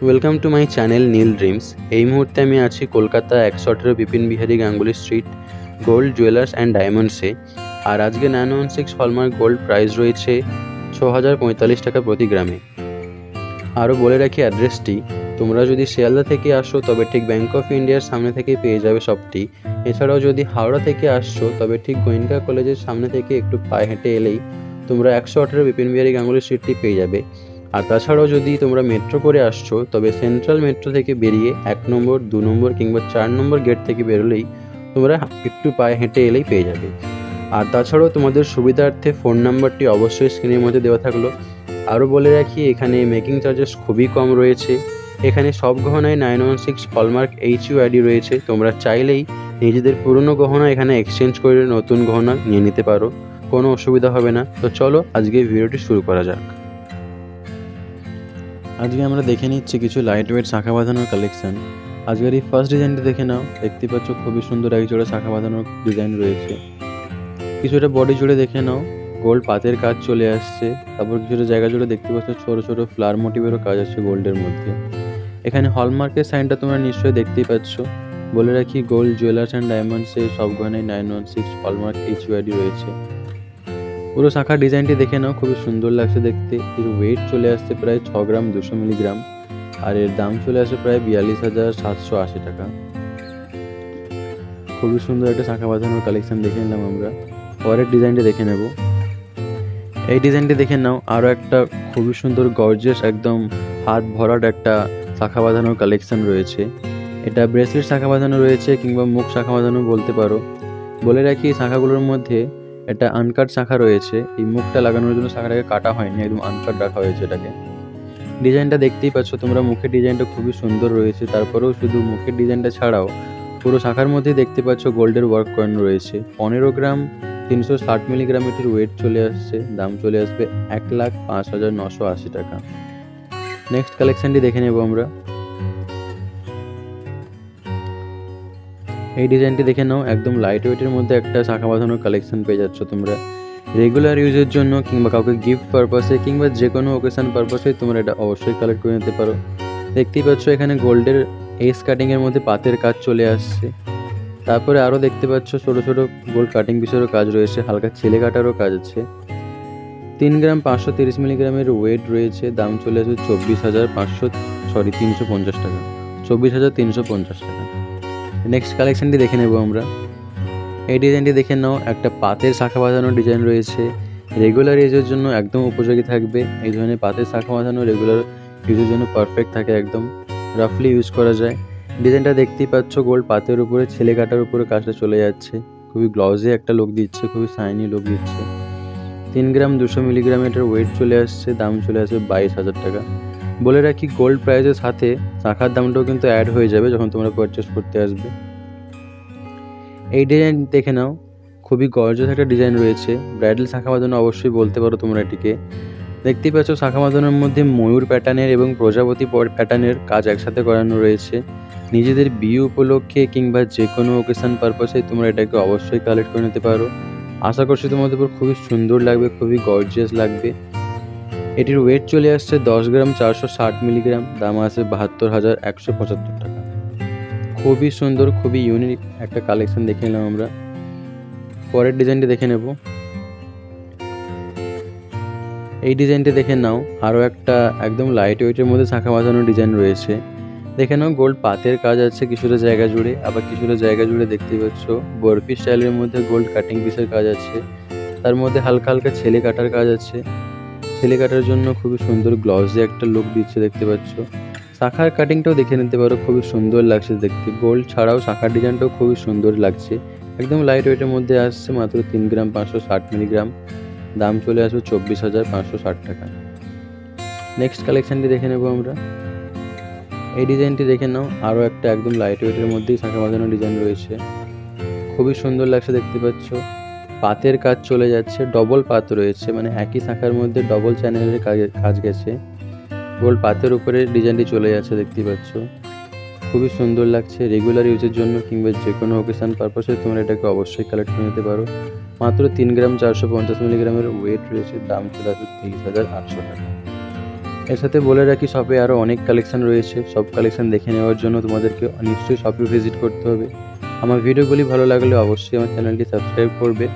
Welcome to my channel Neel Dreams. এই মুহূর্তে আমি আছি Kolkata 118 Bipin Bihari Ganguly street gold jewellers and ডায়মন্ডসে। আর আজকে 916 হলমার্ক গোল্ড প্রাইস রয়েছে 6045 টাকা প্রতি গ্রামে। আরও বলে রাখি অ্যাড্রেসটি, তোমরা যদি শিয়ালদা থেকে আসো তবে ঠিক ব্যাঙ্ক অফ ইন্ডিয়ার সামনে থেকেই পেয়ে যাবে শপটি। এছাড়াও যদি হাওড়া থেকে আসছো তবে ঠিক গোয়েঙ্কা কলেজের সামনে থেকে একটু পায়ে হেঁটে এলেই তোমরা 118 বিপিন বিহারী গাঙ্গুলি স্ট্রিটটি পেয়ে যাবে। আর তাছাড়াও যদি তোমরা মেট্রো করে আসছো তবে সেন্ট্রাল মেট্রো থেকে বেরিয়ে 1 নম্বর 2 নম্বর কিংবা 4 নম্বর গেট থেকে বেরোলেই তোমরা একটু পায়ে হেঁটে এলেই পেয়ে যাবে। আর তাছাড়াও তোমাদের সুবিধার্থে ফোন নাম্বারটি অবশ্যই স্ক্রিনের মধ্যে দেওয়া থাকলো। আরও বলে রাখি, এখানে মেকিং চার্জেস খুবই কম রয়েছে। এখানে সব গহনায় 916 হলমার্ক HUID রয়েছে। তোমরা চাইলেই নিজেদের পুরনো গহনা এখানে এক্সচেঞ্জ করে নতুন গহনা নিয়ে নিতে পারো, কোনো অসুবিধা হবে না। তো চলো আজকে ভিডিওটি শুরু করা যাক। আজকে আমরা দেখে নিচ্ছি কিছু লাইট ওয়েট শাখা বাঁধানোর কালেকশন। আজকের এই ফার্স্ট ডিজাইনটি দেখে নাও। দেখতে পাচ্ছ খুবই সুন্দর এক জোড়া শাখা বাঁধানোর ডিজাইন রয়েছে। কিছুটা বডি জুড়ে দেখে নাও গোল্ড পাতের কাজ চলে আসছে। তারপর কিছুটা জায়গা জুড়ে দেখতে পাচ্ছ ছোটো ছোটো ফ্লাওয়ার মোটিভেরও কাজ আছে গোল্ডের মধ্যে। এখানে হলমার্কের সাইনটা তোমরা নিশ্চয়ই দেখতেই পাচ্ছ। বলে রাখি, গোল্ড জুয়েলার্স অ্যান্ড ডায়মন্ডসে সব গহনায় 916 হলমার্ক HUID রয়েছে। পুরো শাখার ডিজাইনটি দেখে নাও, খুবই সুন্দর লাগছে দেখতে। এর ওয়েট চলে আসছে প্রায় 6 গ্রাম 200 মিলিগ্রাম, আর এর দাম চলে আসে প্রায় 42,780 টাকা। খুবই সুন্দর একটা শাখা বাঁধানোর কালেকশন দেখে নিলাম আমরা। পরের ডিজাইনটি দেখে নেব। এই ডিজাইনটি দেখে নাও, আরও একটা খুবই সুন্দর গর্জিয়াস একদম হাত ভরাট একটা শাখা বাঁধানোর কালেকশন রয়েছে। এটা ব্রেসলেট শাখা বাঁধানো রয়েছে কিংবা মুখ শাখা বাঁধানো বলতে পারো। বলে রাখি, এই শাখাগুলোর মধ্যে একটা আনকাট শাখা রয়েছে। এই মুখটা লাগানোর জন্য শাখাটাকে কাটা হয়নি, একদম আনকাট রাখা হয়েছে এটাকে। ডিজাইনটা দেখতেই পাচ্ছ তোমরা, মুখের ডিজাইনটা খুবই সুন্দর রয়েছে। তারপরেও শুধু মুখের ডিজাইনটা ছাড়াও পুরো শাখার মধ্যেই দেখতে পাচ্ছ গোল্ডের ওয়ার্ক করানো রয়েছে। 15 গ্রাম 360 মিলিগ্রাম এটির ওয়েট চলে আসছে। দাম চলে আসবে 1,05,980 টাকা। নেক্সট কালেকশনটি দেখে নেব আমরা। এই ডিজাইনটি দেখে নাও, একদম লাইট ওয়েটের মধ্যে একটা শাখা বাঁধানোর কালেকশন পেয়ে যাচ্ছ তোমরা। রেগুলার ইউজের জন্য কিংবা কাউকে গিফট পারপাসে কিংবা যে কোনো ওকেশন পারপাসে তোমরা এটা অবশ্যই কালেক্ট করে নিতে পারো। দেখতেই পাচ্ছ এখানে গোল্ডের এস কাটিংয়ের মধ্যে পাতের কাজ চলে আসছে। তারপরে আরও দেখতে পাচ্ছ ছোটো ছোটো গোল্ড কাটিং পিসেরও কাজ রয়েছে, হালকা ছেলে কাটারও কাজ আছে। 3 গ্রাম 530 মিলিগ্রামের ওয়েট রয়েছে। দাম চলে আসবে 350 টাকা, 24,350 টাকা। নেক্সট কালেকশনটি দেখে নেব আমরা। এই ডিজাইনটি দেখে নাও, একটা পাতের শাখা বাঁধানোর ডিজাইন রয়েছে। রেগুলার ইউজের জন্য একদম উপযোগী থাকবে। এই ধরনের পাতের শাখা বাঁধানো রেগুলার ইউজের জন্য পারফেক্ট থাকে, একদম রাফলি ইউজ করা যায়। ডিজাইনটা দেখতেই পাচ্ছ, গোল্ড পাতের উপরে ছেলে কাটার উপরে কাজটা চলে যাচ্ছে। খুবই গ্লজি একটা লুক দিচ্ছে, খুবই শাইনি লুক দিচ্ছে। 3 গ্রাম 200 মিলিগ্রাম এটার ওয়েট চলে আসছে। দাম চলে আসবে 22,000 টাকা। বলে রাখি, গোল্ড প্রাইসের সাথে শাখার দামটাও কিন্তু অ্যাড হয়ে যাবে যখন তোমরা পারচেস করতে আসবে। এই ডিজাইন দেখে নাও, খুবই গর্জিয়াস একটা ডিজাইন রয়েছে। ব্রাইডাল শাখা বাঁধানো অবশ্যই বলতে পারো তোমরা এটিকে। দেখতেই পাচ্ছ শাখা বাঁধানোর মধ্যে ময়ূর প্যাটার্নের এবং প্রজাপতি প্যাটার্নের কাজ একসাথে করানো রয়েছে। নিজেদের বিয়ে উপলক্ষে কিংবা যে কোনো ওকেশন পারপাসে তোমরা এটাকে অবশ্যই কালেক্ট করে নিতে পারো। আশা করছি তোমাদের উপর খুবই সুন্দর লাগবে, খুবই গর্জিয়াস লাগবে। এটির ওয়েট চলে আসছে 10 গ্রাম 460 মিলিগ্রাম। দাম আছে 72,175 টাকা। খুবই সুন্দর, খুবই ইউনিক একটা কালেকশন দেখে নিলাম আমরা। পরের ডিজাইনটি দেখে নেব। এই ডিজাইনটি দেখে নাও, আরও একটা একদম লাইট ওয়েটের মধ্যে শাখা বাঁধানোর ডিজাইন রয়েছে। দেখে নাও, গোল্ড পাতের কাজ আছে কিছুটা জায়গা জুড়ে, আবার কিছুটা জায়গা জুড়ে দেখতেই পাচ্ছ বরফি স্টাইলের মধ্যে গোল্ড কাটিং পিসের কাজ আছে। তার মধ্যে হালকা হালকা ছেলে কাটার কাজ আছে। ছেলে কাটার জন্য খুবই সুন্দর গ্লজি একটা লুক দিচ্ছে দেখতে পাচ্ছ। শাখার কাটিংটাও দেখে নিতে পারো, খুবই সুন্দর লাগছে দেখতে। গোল্ড ছাড়াও শাখার ডিজাইনটাও খুবই সুন্দর লাগছে। একদম লাইট ওয়েটের মধ্যে আসছে, মাত্র 3 গ্রাম 560 মিলিগ্রাম। দাম চলে আসবে 24,560 টাকা। নেক্সট কালেকশনটি দেখে নেব আমরা। এই ডিজাইনটি দেখে নাও, আরও একটা একদম লাইট ওয়েটের মধ্যেই শাখা বাঁধানো ডিজাইন রয়েছে। খুবই সুন্দর লাগছে দেখতে পাচ্ছ। পাতের কাজ চলে যাচ্ছে, ডবল পাত রয়েছে, মানে একই শাখার মধ্যে ডবল চ্যানেলের কাজ গেছে। গোল্ড পাতের উপরে ডিজাইনটি চলে যাচ্ছে দেখতে পাচ্ছ। খুবই সুন্দর লাগছে। রেগুলার ইউজের জন্য কিংবা যে কোনো ওকেশন পারপাসে তোমরা এটাকে অবশ্যই কালেক্ট করে নিতে পারো। মাত্র 3 গ্রাম 450 মিলিগ্রামের ওয়েট রয়েছে। দাম চলে আসবে 23,800 টাকা। এর সাথে বলে রাখি শপে আরও অনেক কালেকশান রয়েছে, সব কালেকশান দেখে নেওয়ার জন্য তোমাদেরকে নিশ্চয়ই শপে ভিজিট করতে হবে। আমার ভিডিওগুলি ভালো লাগলে অবশ্যই আমার চ্যানেলটি সাবস্ক্রাইব করবে,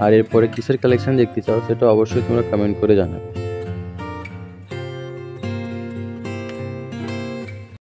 আর এরপরে কিসের কালেকশান দেখতে চাও সেটা অবশ্যই তোমরা কমেন্ট করে জানাবে।